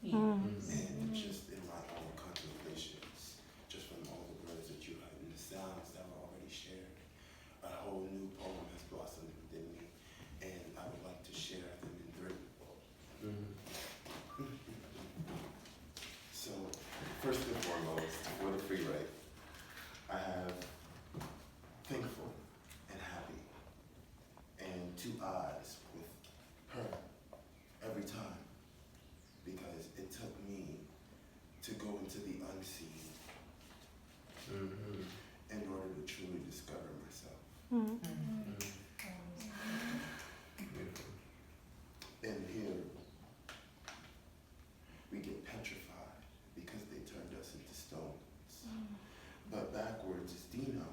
And just in my own contemplations, just from all the words that you heard and the sounds that were already shared, a whole new poem has blossomed within me, and I would like to share them in three. So, first and foremost, for the free write, I have thankful and happy, and two eyes with her every time, because it took me to go into the unseen in order to truly discover myself. And here, we get petrified because they turned us into stones. But backwards is Dino,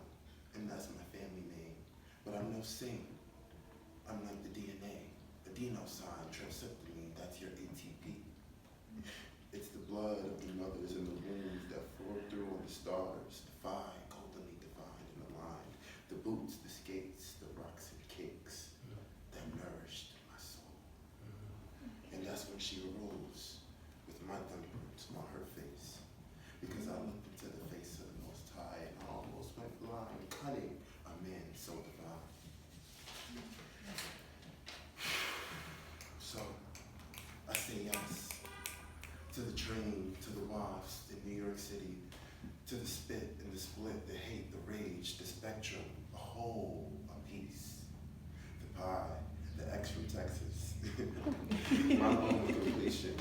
and that's my family name. But I'm no saint. I'm like the DNA. The Dino sign, triseptamine, that's your ATP. It's the blood of the mothers in the wombs that flow through on the stars, defined, goldenly defined and aligned. The boots, the skates, the rocks and cakes that nourished my soul. And that's when she arose with my thumbprints on her face. Because I looked into the face of the Most High and I almost went blind, cunning a man so divine. So, I say yes to the train, to the wafts in New York City, to the spit and the split, the hate, the rage, the spectrum, a whole, a piece, the pie, the X from Texas, my own completion.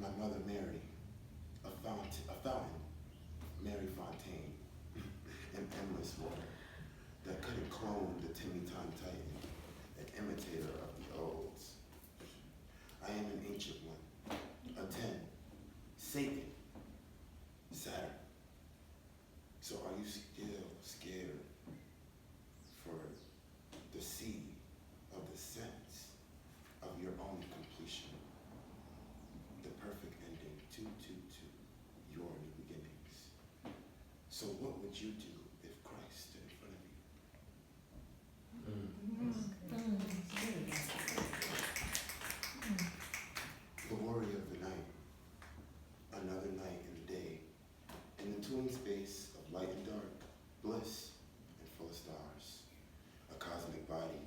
My mother Mary, a fountain, Mary Fontaine, an endless water that couldn't clone the Timmy Time Titan, an imitator of the olds. I am an ancient one, a 10, Satan, Saturn. So are you still scared for the sea of the sense of your own completion? The perfect ending, 222, your new beginnings. So what would you do if Christ stood in front of you? The warrior of the night, another night in the day, in the twin space of light and dark, bliss and full of stars, a cosmic body,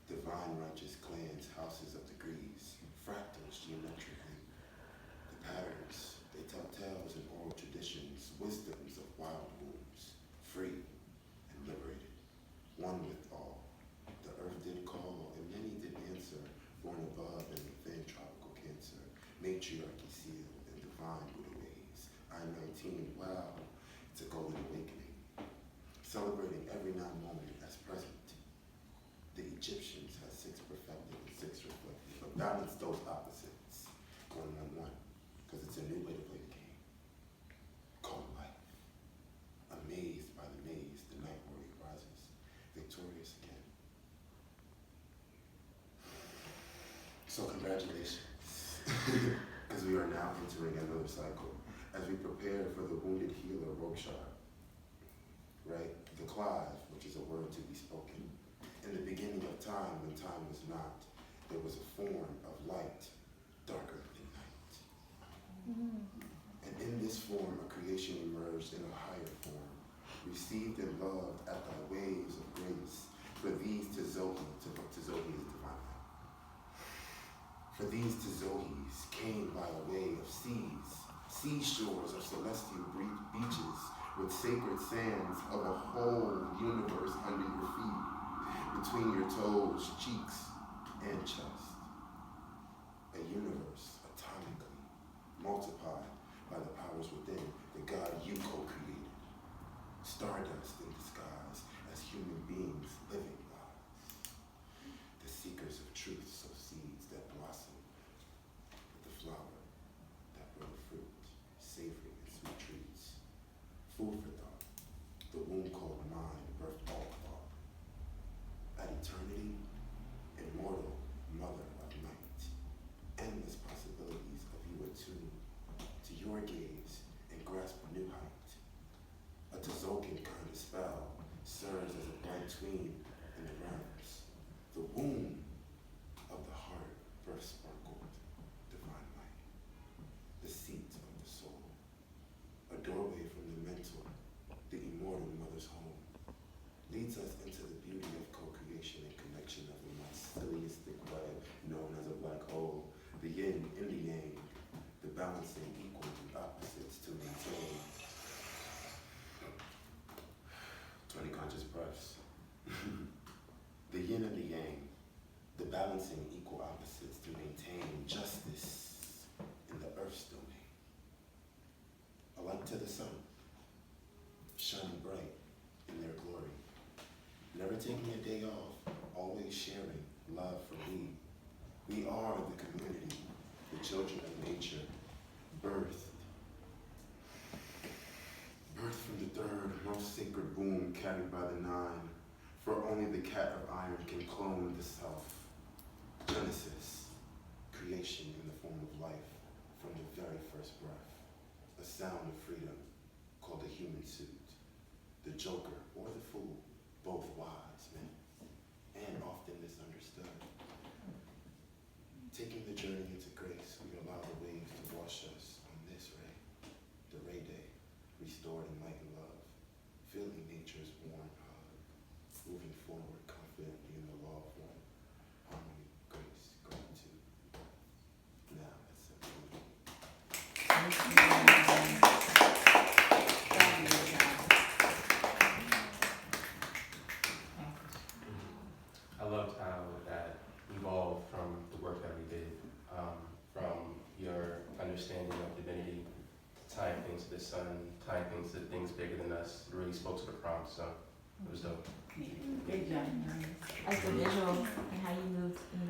divine righteous clans, houses of degrees, fractals geometrically, the patterns, they tell tales in oral traditions, wisdoms of wild wombs, free and liberated, one with all. The earth did call, and many did answer, born above and within tropical cancer, matriarchy sealed and divine Buddha ways. I-19, wow, it's a golden awakening, celebrating every now moment as present. The Egyptians had 6 perfected and 6 reflected, but balance those opposites, 111, because it's a new way to play the game, called life. Amazed by the maze, the night warrior rises, victorious again. So congratulations, because we are now entering another cycle as we prepare for the Wounded Healer workshop, right? The Clive, which is a word to be spoken. In the beginning of time, when time was not, there was a form of light, darker than night. And in this form, a creation emerged in a higher form, received and loved at thy waves of grace. For these to Zoe, to Zoe is divine. For these to Zoes came by a way of seas, seashores of celestial beaches, with sacred sands of a whole universe under your feet, between your toes, cheeks, and chest. A universe atomically multiplied by the powers within, the God you co-created. Stardust in disguise as human beings living lives. The seekers of truth sow seeds that blossom with the flower that bring fruit, savory and sweet treats. Food for thought, the womb called mind birthed all thought. At eternity, immortal mother of night, endless possibilities of you attuned to your gaze and grasp a new height. A Tzolk'in kind of spell serves as a bright tween in the realms. The womb of the heart the yin and the yang, the balancing equal the opposites to maintain. 20 conscious breaths. The yin and the yang, the balancing equal opposites to maintain justice in the earth's domain. A light to the sun, shining bright in their glory. Never taking a day off, always sharing love for we. We are the community, the children of nature, birthed from the third most sacred womb carried by the nine, for only the cat of iron can clone the self. Genesis, creation in the form of life from the very first breath, a sound of freedom called the human suit, the joker or the fool, both wise men, and often misunderstood. Taking the journey into grace, we allow the waves to wash us on this ray, the ray day, restored in light and love, feeling nature's warm hug, moving forward confidently in the law of one, harmony, grace, gratitude. Now let's simply. I loved how that evolved from the work that we did, from your understanding of divinity, tying things to the sun, tying things to things bigger than us. It really spoke to the prompt, so it was dope. Great job. Like the visual and how you moved in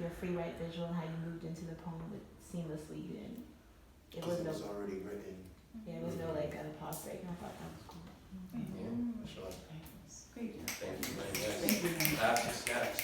your free write visual and how you moved into the poem with seamlessly. You didn't. It was no. Already written. Yeah, it was no like a pause break, and I thought that was cool. Yeah, for sure. Great job. Thank you very much. Thank you. Snaps and snaps.